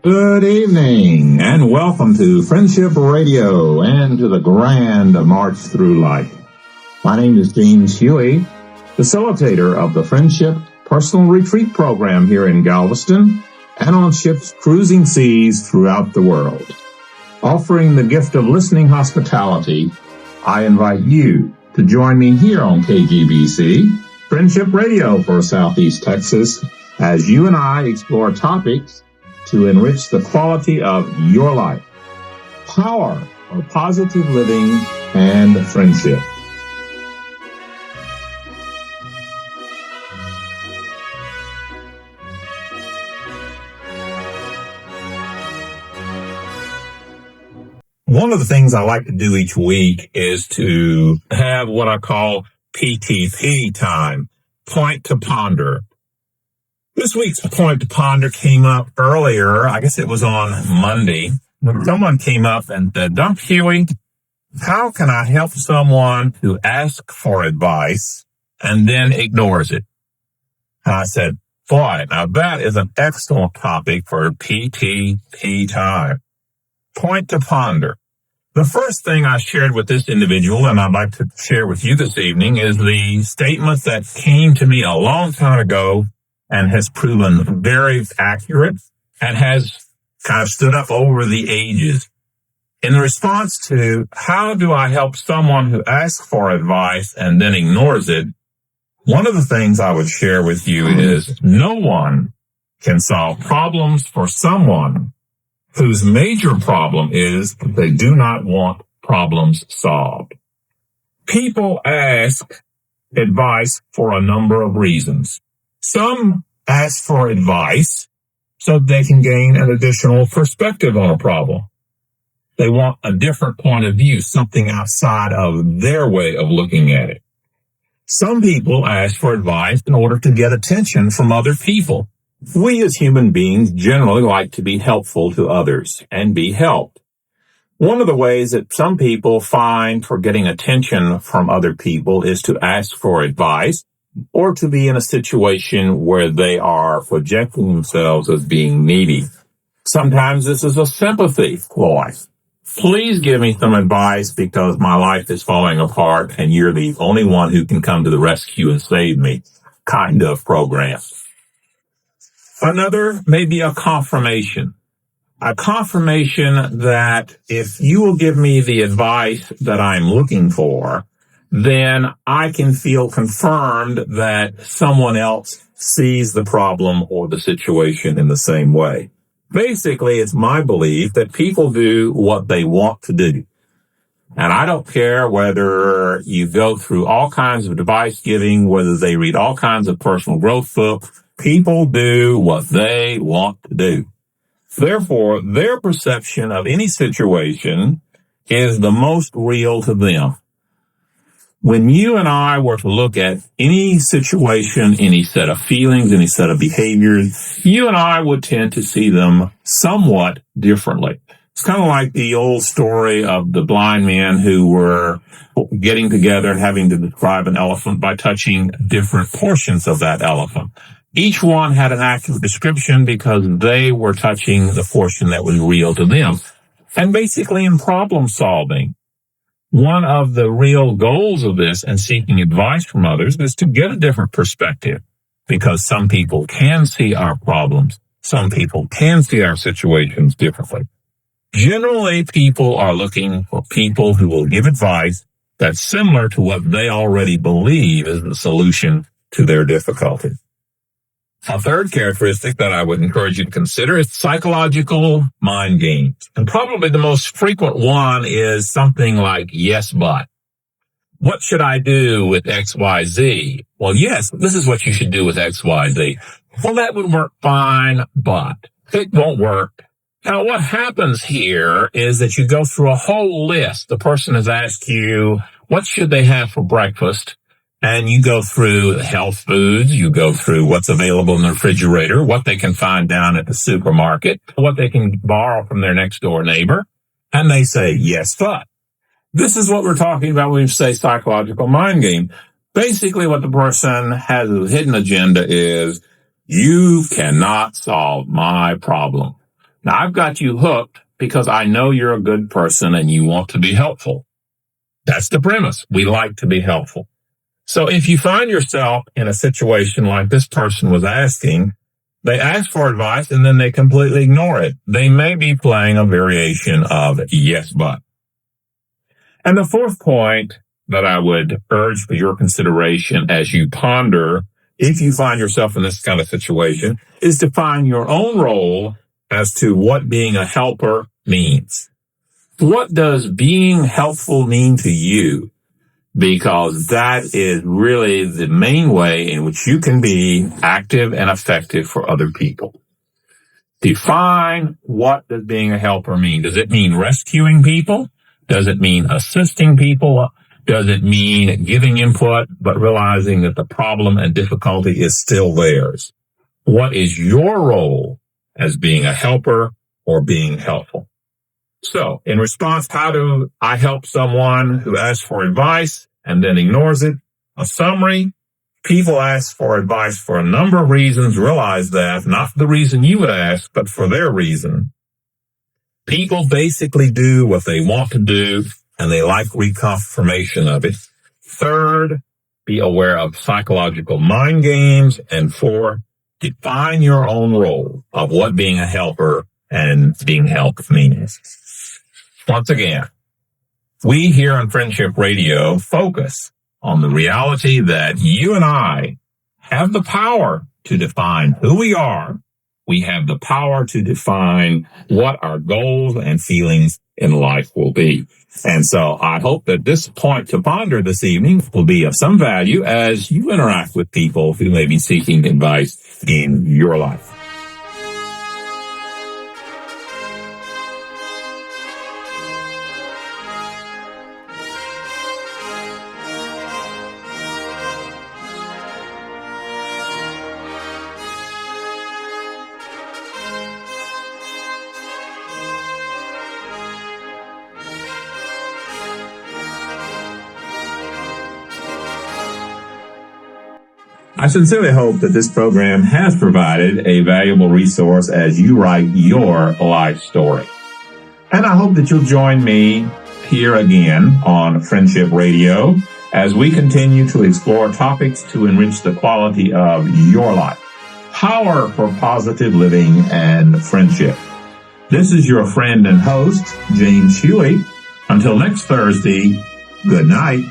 Good evening and welcome to Friendship Radio and to the grand march through life. My name is James Huey, facilitator of the Friendship Personal Retreat Program here in Galveston and on ships cruising seas throughout the world. Offering the gift of listening hospitality, I invite you to join me here on KGBC, Friendship Radio for Southeast Texas, as you and I explore topics to enrich the quality of your life. Power of positive living and friendship. One of the things I like to do each week is to have what I call PTP time, point to ponder. This week's point to ponder came up earlier. I guess it was on Monday. Someone came up and said, Dr. Huey, how can I help someone who asks for advice and then ignores it? And I said, boy, now that is an excellent topic for PTP time. Point to ponder. The first thing I shared with this individual, and I'd like to share with you this evening, is the statement that came to me a long time ago and has proven very accurate and has kind of stood up over the ages. In response to how do I help someone who asks for advice and then ignores it, one of the things I would share with you is no one can solve problems for someone whose major problem is they do not want problems solved. People ask advice for a number of reasons. Some ask for advice so they can gain an additional perspective on a problem. They want a different point of view, something outside of their way of looking at it. Some people ask for advice in order to get attention from other people. We as human beings generally like to be helpful to others and be helped. One of the ways that some people find for getting attention from other people is to ask for advice or to be in a situation where they are projecting themselves as being needy. Sometimes this is a sympathy ploy. Please give me some advice because my life is falling apart and you're the only one who can come to the rescue and save me kind of program. Another may be a confirmation. A confirmation that if you will give me the advice that I'm looking for, then I can feel confirmed that someone else sees the problem or the situation in the same way. Basically, it's my belief that people do what they want to do. And I don't care whether you go through all kinds of advice giving, whether they read all kinds of personal growth books. People do what they want to do. Therefore, their perception of any situation is the most real to them. When you and I were to look at any situation, any set of feelings, any set of behaviors, you and I would tend to see them somewhat differently. It's kind of like the old story of the blind men who were getting together and having to describe an elephant by touching different portions of that elephant. Each one had an accurate description because they were touching the portion that was real to them. And basically in problem solving, one of the real goals of this and seeking advice from others is to get a different perspective because some people can see our problems. Some people can see our situations differently. Generally, people are looking for people who will give advice that's similar to what they already believe is the solution to their difficulty. A third characteristic that I would encourage you to consider is psychological mind games. And probably the most frequent one is something like, yes, but. What should I do with XYZ? Well, yes, this is what you should do with XYZ. Well, that would work fine, but it won't work. Now, what happens here is that you go through a whole list. The person has asked you, what should they have for breakfast? And you go through health foods, you go through what's available in the refrigerator, what they can find down at the supermarket, what they can borrow from their next door neighbor, and they say, yes, but. This is what we're talking about when we say psychological mind game. Basically, what the person has as a hidden agenda is, you cannot solve my problem. Now, I've got you hooked because I know you're a good person and you want to be helpful. That's the premise. We like to be helpful. So if you find yourself in a situation like this person was asking, they ask for advice and then they completely ignore it. They may be playing a variation of yes, but. And the fourth point that I would urge for your consideration as you ponder, if you find yourself in this kind of situation, is to find your own role as to what being a helper means. What does being helpful mean to you? Because that is really the main way in which you can be active and effective for other people. Define what does being a helper mean. Does it mean rescuing people? Does it mean assisting people? Does it mean giving input but realizing that the problem and difficulty is still theirs? What is your role as being a helper or being helpful? So, in response, how do I help someone who asks for advice and then ignores it? A summary: people ask for advice for a number of reasons. Realize that, not for the reason you would ask, but for their reason. People basically do what they want to do, and they like reconfirmation of it. Third, be aware of psychological mind games. And four, define your own role of what being a helper and being helped means. Once again, we here on Friendship Radio focus on the reality that you and I have the power to define who we are. We have the power to define what our goals and feelings in life will be. And so I hope that this point to ponder this evening will be of some value as you interact with people who may be seeking advice in your life. I sincerely hope that this program has provided a valuable resource as you write your life story. And I hope that you'll join me here again on Friendship Radio as we continue to explore topics to enrich the quality of your life. Power for positive living and friendship. This is your friend and host, James Huey. Until next Thursday, good night.